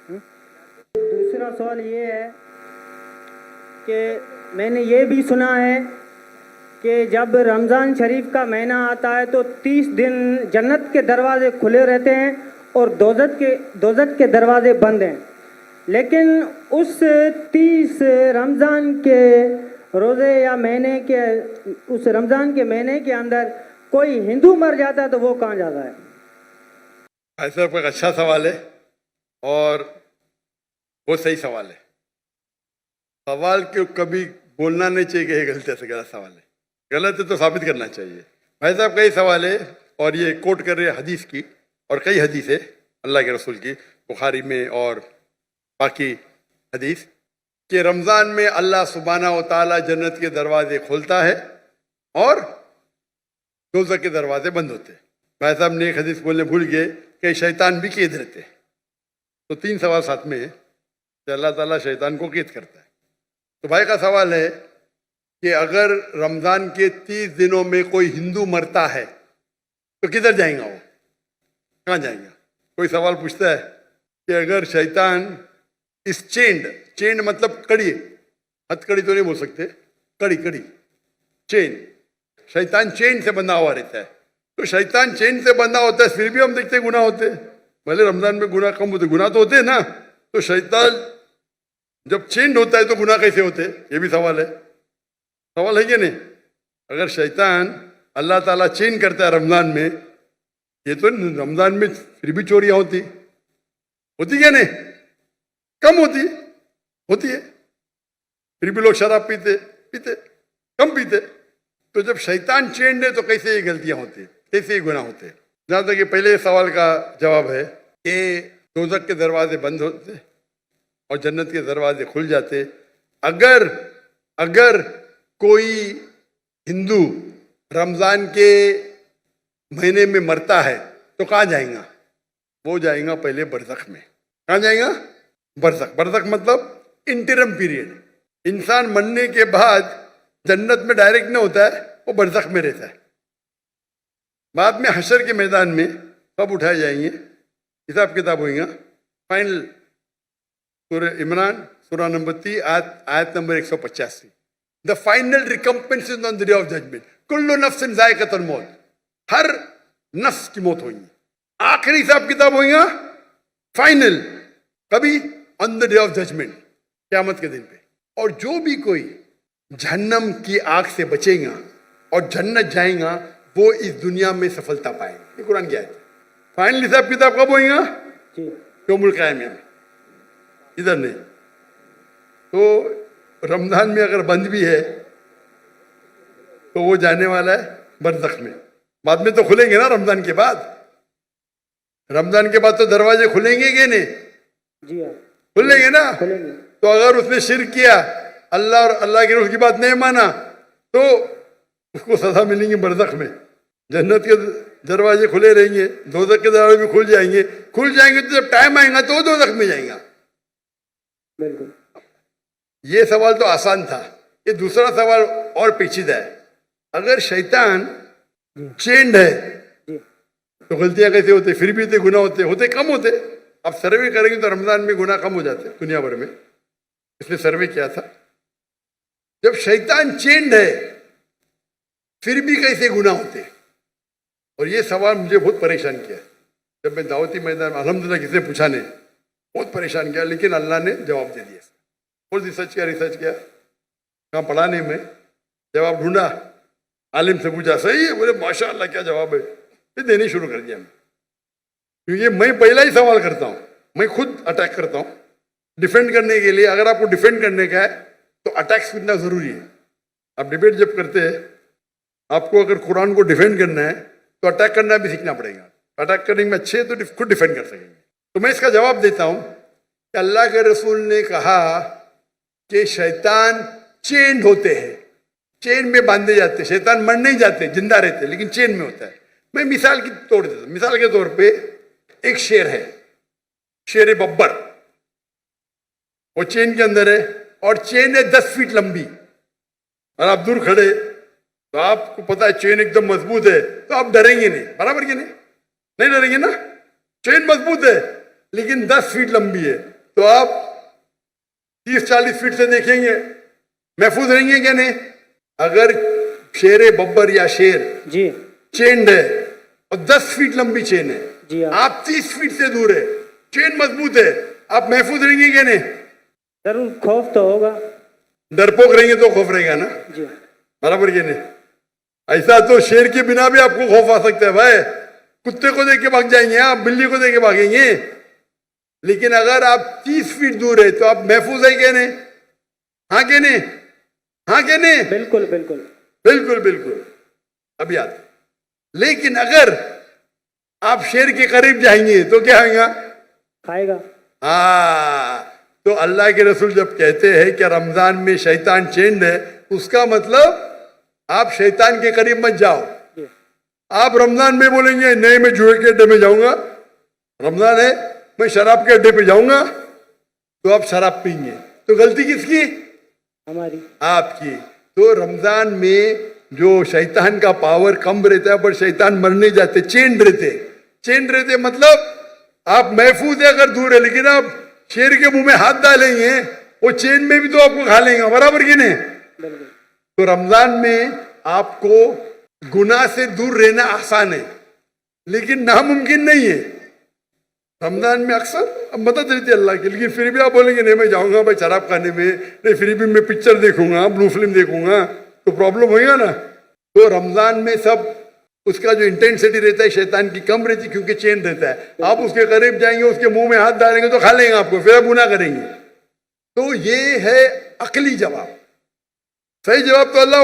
دوسرا سوال یہ ہے کہ میں نے یہ بھی سنا ہے کہ جب رمضان شریف کا مہینہ آتا ہے تو 30 دن جنت کے دروازے کھلے رہتے ہیں اور دوزخ کے دروازے بند ہیں، لیکن اس 30 رمضان کے روزے یا مہینے کے اس رمضان کے مہینے کے اندر کوئی ہندو مر جاتا ہے تو وہ کہاں جاتا ہے؟ ایسا ایک اچھا سوال ہے اور وہ صحیح سوال ہے. سوال کو کبھی بولنا نہیں چاہیے کہ یہ غلط ہے، غلط سوال ہے. غلط ہے تو ثابت کرنا چاہیے. بھائی صاحب کا یہ سوال ہے اور یہ کوٹ کر رہے ہیں حدیث کی، اور کئی حدیث ہے اللہ کے رسول کی، بخاری میں اور باقی حدیث، کہ رمضان میں اللہ سبحانہ و تعالیٰ جنت کے دروازے کھولتا ہے اور دوزخ کے دروازے بند ہوتے ہیں. بھائی صاحب نے ایک حدیث بولنے بھول گئے کہ شیطان بھی قید رہتے ہیں. تو 3 سوال ساتھ میں ہے کہ اللہ تعالیٰ شیطان کو قید کرتا ہے. تو بھائی کا سوال ہے کہ اگر رمضان کے 30 دنوں میں کوئی ہندو مرتا ہے تو کدھر جائیں گا؟ وہ کہاں جائیں گا؟ کوئی سوال پوچھتا ہے کہ اگر شیطان اس چینڈ مطلب کڑی، ہتھ کڑی تو نہیں بول سکتے، کڑی چین، شیطان چین سے بندھا ہوا رہتا ہے. تو شیطان چین سے بندھا ہوتا ہے، پھر بھی ہم دیکھتے گناہ ہوتے ہیں. بھلے رمضان میں گناہ کم ہوتے، گناہ تو ہوتے ہیں نا. تو شیطان جب چینڈ ہوتا ہے تو گناہ کیسے ہوتے؟ یہ بھی سوال ہے. سوال ہے کہ نہیں؟ اگر شیطان اللہ تعالیٰ چین کرتا ہے رمضان میں، یہ تو رمضان میں پھر بھی چوریاں ہوتی کیا نہیں؟ کم ہوتی ہے. پھر بھی لوگ شراب پیتے کم پیتے. تو جب شیطان چینڈ ہے تو کیسے یہ غلطیاں ہوتی ہیں، کیسے یہ گناہ ہوتے ہیں؟ جہاں تک کہ پہلے سوال کا جواب ہے کہ دوزخ کے دروازے بند ہوتے اور جنت کے دروازے کھل جاتے. اگر کوئی ہندو رمضان کے مہینے میں مرتا ہے تو کہاں جائیں گا؟ وہ جائیں گا پہلے برزخ میں. کہاں جائیں گا؟ برزخ مطلب انٹرم پیریڈ. انسان مرنے کے بعد جنت میں ڈائریکٹ نہیں ہوتا ہے، وہ برزخ میں رہتا ہے. بعد میں حشر کے میدان میں کب اٹھائے جائیں گے، حساب کتاب ہوئیں گا. فائنل سورہ عمران سورہ نمبر 3 آیت number 185. The final recompense is on the day of judgment. کل نفس ذائقۃ الموت. ہر نفس کی موت ہوئی. آخری حساب کتاب ہوئیں گا فائنل کبھی؟ آن دا ڈے آف ججمنٹ، قیامت کے دن پہ. اور جو بھی کوئی جہنم کی آگ سے بچے گا اور جنت جائیں گا وہ اس دنیا میں سفلتا پائیں گے. یہ قرآن کی آیت ہے. فائنل حساب کتاب کب ہوئیں گا؟ یوم القیامہ میں، ادھر نہیں. تو رمضان میں اگر بند بھی ہے تو وہ جانے والا ہے برزخ میں. بعد میں تو کھلیں گے نا رمضان کے بعد. رمضان کے بعد تو دروازے کھلیں گے کہ نہیں؟ جی ہاں کھلیں گے نا. کھلیں گے. تو اگر اس نے شرک کیا، اللہ اور اللہ کے رسول کی بات نہیں مانا، تو اس کو سزا ملیں گی برزخ میں. جنت کے دروازے کھلے رہیں گے، دوزخ کے دروازے بھی کھل جائیں گے تو جب ٹائم آئے گا تو وہ دوزخ میں جائیں گا. بالکل. یہ سوال تو آسان تھا. یہ دوسرا سوال اور پیچیدہ ہے. اگر شیطان چینڈ ہے تو غلطیاں کیسے ہوتے؟ پھر بھی گناہ ہوتے کم ہوتے. اب سروے کریں گے تو رمضان میں گناہ کم ہو جاتے دنیا بھر میں. اس نے سروے کیا تھا. جب شیطان چینڈ ہے پھر بھی کیسے گناہ ہوتے؟ اور یہ سوال مجھے بہت پریشان کیا. جب میں دعوتی میدان الحمدللہ کسی نے پوچھا نہیں، بہت پریشان کیا، لیکن اللہ نے جواب دے دیا. بہت ریسرچ کیا کہاں پڑھا نہیں میں، جواب ڈھونڈا، عالم سے پوچھا، صحیح ہے، بولے ماشاء اللہ کیا جواب ہے. پھر دینے شروع کر دیا میں. کیونکہ میں پہلا ہی سوال کرتا ہوں، میں خود اٹیک کرتا ہوں ڈیفینڈ کرنے کے لیے. اگر آپ کو ڈیفینڈ کرنے کا ہے تو اٹیک سیکھنا ضروری ہے. آپ ڈیبیٹ جب کرتے ہیں، آپ کو اگر قرآن کو ڈیفینڈ کرنا ہے تو اٹیک کرنا بھی سیکھنا پڑے گا. اٹیک کرنے میں اچھے تو خود ڈیفینڈ کر سکیں گے. تو میں اس کا جواب دیتا ہوں کہ اللہ کے رسول نے کہا کہ شیطان چینڈ ہوتے ہیں، چین میں باندھے جاتے. شیطان مر نہیں جاتے، زندہ رہتے، لیکن چین میں ہوتا ہے. میں مثال کی توڑ دیتا ہوں. مثال کے طور پہ ایک شیر ہے، شیر ببر. وہ چین کے اندر ہے اور چین ہے 10 فیٹ لمبی، اور آپ دور کھڑے تو آپ کو پتا ہے چین ایک دم مضبوط ہے، تو آپ ڈریں گے نہیں. برابر کہ نہیں ڈریں گے نا. چین مضبوط ہے لیکن 10 فیٹ لمبی ہے. تو آپ 30-40 فٹ سے دیکھیں گے محفوظ رہیں گے کہ نہیں؟ اگر شیر ببر یا شیر جی چینڈ ہے اور 10 فٹ لمبی چین ہے، جی ہاں آپ 30 فٹ سے دور ہے، چین مضبوط ہے، آپ محفوظ رہیں گے کہ نہیں؟ ضرور خوف تو ہوگا. ڈرپوک رہیں گے تو خوف رہے گا نا، جی برابر کہ نہیں؟ ایسا تو شیر کے بنا بھی آپ کو خوف آ سکتا ہے بھائی، کتے کو دیکھ کے بھاگ جائیں گے آپ، بلی کو دیکھ کے بھاگیں گے. لیکن اگر آپ 30 فٹ دور ہے تو آپ محفوظ ہیں کہ نہیں؟ ہاں کہ نہیں؟ ہاں کہ نہیں؟ بالکل بالکل. بالکل بالکل. اب یاد. لیکن اگر آپ شیر کے قریب جائیں گے تو کیا ہوگا؟ کھائے گا. ہاں، تو اللہ کے رسول جب کہتے ہیں کہ رمضان میں شیطان چینڈ ہے، اس کا مطلب آپ شیطان کے قریب مت جاؤ. جی آپ رمضان میں بولیں گے نہیں میں جوئے کے اڈے میں جاؤں گا، رمضان ہے میں شراب کے اڈے پہ جاؤں گا، تو آپ شراب پئیں گے. تو غلطی کس کی؟ ہماری. آپ کی. تو رمضان میں جو شیطان کا پاور کم رہتا ہے، پر شیطان مرنے جاتے، چینڈ رہتے مطلب آپ محفوظ ہے اگر دور ہے. لیکن آپ شیر کے منہ میں ہاتھ ڈالیں گے وہ چین میں بھی تو آپ کو کھا لیں گا، برابر کی نہیں؟ بالکل. تو رمضان میں آپ کو گناہ سے دور رہنا آسان ہے لیکن ناممکن نہیں ہے. رمضان میں اکثر مدد رہتی ہے اللہ کی، لیکن پھر بھی آپ بولیں گے نہیں میں جاؤں گا بھائی شراب کھانے میں، نہیں پھر بھی میں پکچر دیکھوں گا، بلو فلم دیکھوں گا، تو پرابلم ہوئے گا نا. تو رمضان میں سب اس کا جو انٹینسٹی رہتا ہے شیطان کی کم رہتی کیونکہ چین رہتا ہے. آپ اس کے قریب جائیں گے، اس کے منہ میں ہاتھ ڈالیں گے تو کھا لیں گے آپ کو، پھر آپ گناہ کریں گے. تو یہ ہے عقلی جواب. صحیح جواب تو اللہ